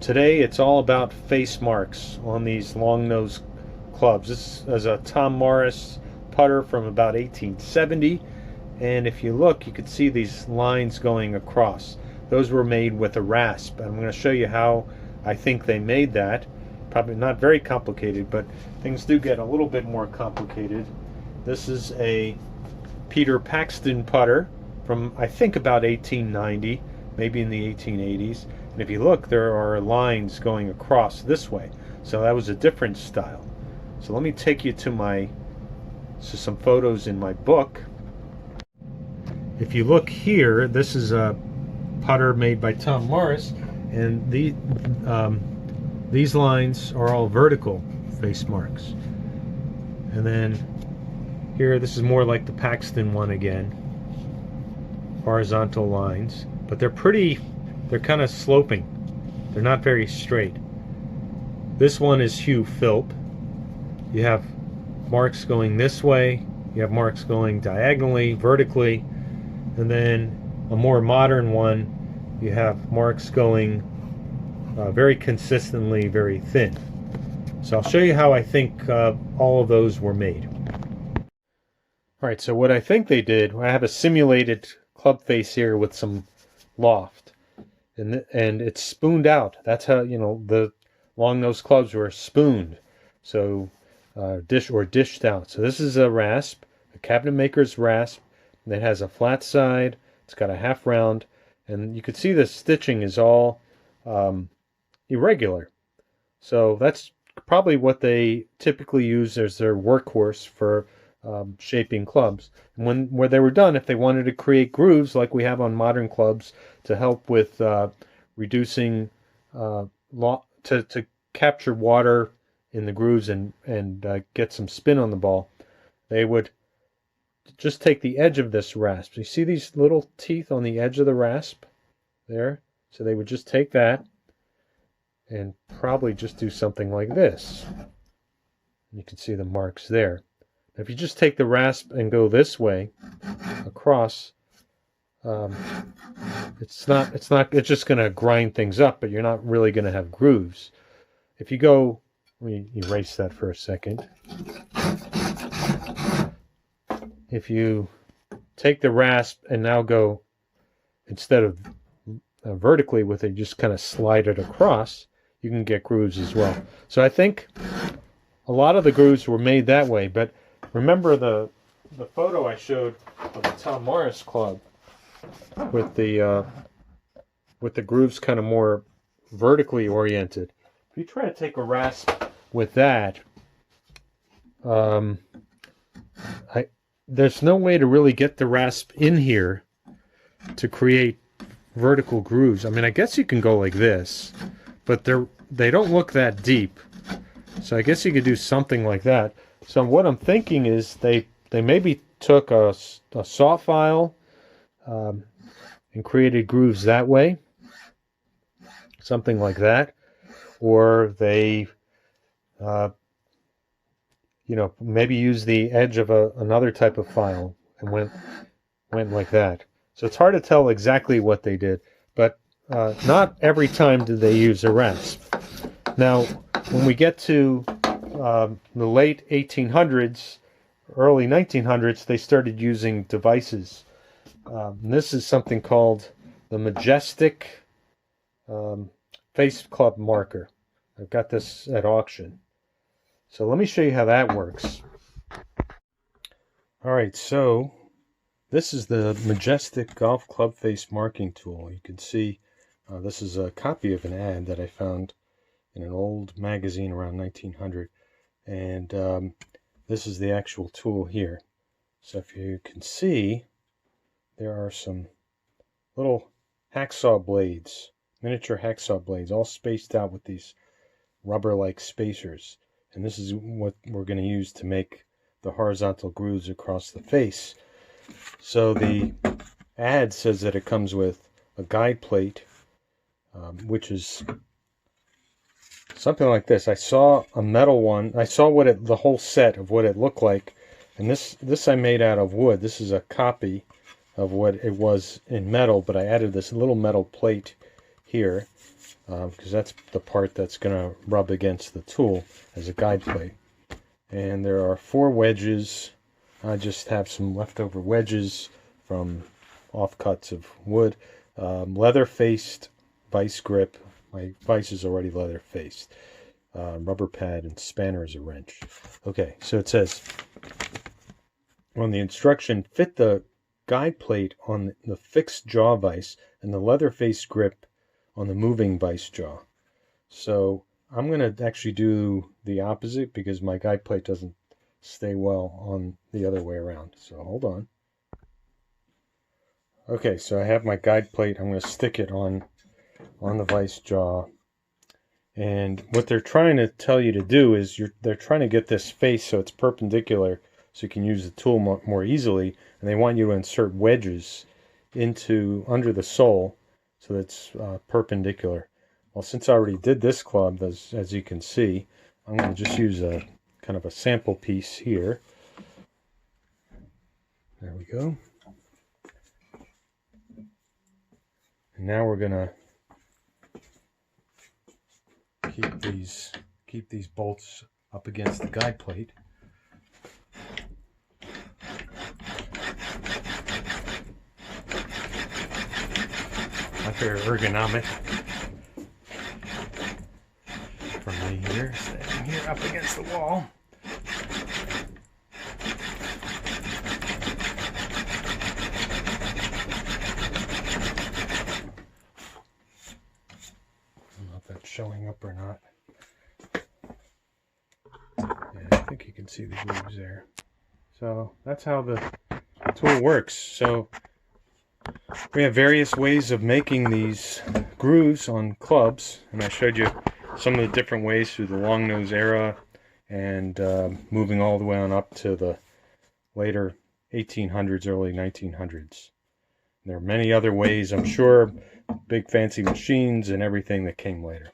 Today it's all about face marks on these long nose clubs. This is a Tom Morris putter from about 1870, and if you look you can see these lines going across. Those were made with a rasp. I'm going to show you how I think they made that. Probably not very complicated, but things do get a little bit more complicated. This is a Peter Paxton putter from I think about 1890, maybe in the 1880s. And if you look, there are lines going across this way. So that was a different style. So let me take you to some photos in my book. If you look here, this is a putter made by Tom Morris, and these lines are all vertical face marks. And then here, this is more like the Paxton one again. Horizontal lines, but they're kind of sloping. They're not very straight. This one is Hugh Philp. You have marks going this way, you have marks going diagonally, vertically, and then a more modern one, you have marks going very consistently, very thin. So I'll show you how I think all of those were made. Alright, so what I think they did, I have a simulated club face here with some loft. And it's spooned out. That's how, the long nose clubs were spooned, so dished out. So this is a rasp, a cabinet maker's rasp that has a flat side. It's got a half round, and you can see the stitching is all irregular. So that's probably what they typically use as their workhorse for shaping clubs. And when they were done, if they wanted to create grooves like we have on modern clubs to help with reducing to capture water in the grooves and get some spin on the ball, they would just take the edge of this rasp. You see these little teeth on the edge of the rasp there? So they would just take that and probably just do something like this. You can see the marks there. If you just take the rasp and go this way across, it's just going to grind things up, but you're not really going to have grooves. If you go, let me erase that for a second. If you take the rasp and now go, instead of vertically with it, just kind of slide it across, you can get grooves as well. So I think a lot of the grooves were made that way, but remember the photo I showed of the Tom Morris club with the grooves kind of more vertically oriented. If you try to take a rasp with that, there's no way to really get the rasp in here to create vertical grooves. I mean, I guess you can go like this, but they don't look that deep. So I guess you could do something like that. So what I'm thinking is they maybe took a saw file and created grooves that way, something like that, or they maybe used the edge of another type of file and went like that. So it's hard to tell exactly what they did, but not every time did they use a rasp. Now, when we get to the late 1800s, early 1900s, they started using devices. This is something called the Majestic Face Club Marker. I've got this at auction. So let me show you how that works. Alright, so this is the Majestic Golf Club Face Marking Tool. You can see this is a copy of an ad that I found in an old magazine around 1900. And this is the actual tool here. So if you can see, there are some little hacksaw blades, miniature hacksaw blades, all spaced out with these rubber-like spacers. And this is what we're going to use to make the horizontal grooves across the face. So the ad says that it comes with a guide plate, which is something like this. I saw a metal one. I saw the whole set of what it looked like, and this I made out of wood. This is a copy of what it was in metal, but I added this little metal plate here, because that's the part that's going to rub against the tool as a guide plate. And there are 4 wedges. I just have some leftover wedges from offcuts of wood. Leather-faced vice grip. My vice is already leather-faced. Rubber pad and spanner as a wrench. Okay, so it says on the instruction, fit the guide plate on the fixed jaw vise and the leather-faced grip on the moving vice jaw. So I'm going to actually do the opposite because my guide plate doesn't stay well on the other way around. So hold on. Okay, so I have my guide plate. I'm going to stick it on the vice jaw. And what they're trying to tell you to do is they're trying to get this face so it's perpendicular so you can use the tool more easily. And they want you to insert wedges under the sole so that's perpendicular. Well, since I already did this club, as you can see, I'm going to just use a kind of a sample piece here. There we go. And now we're going to keep these bolts up against the guide plate. Not very ergonomic for me here, standing here up against the wall. I don't know if that's showing up or not. Yeah, I think you can see the grooves there. So that's how the tool works. So we have various ways of making these grooves on clubs, and I showed you some of the different ways through the long nose era and moving all the way on up to the later 1800s, early 1900s. There are many other ways, I'm sure, big fancy machines and everything that came later.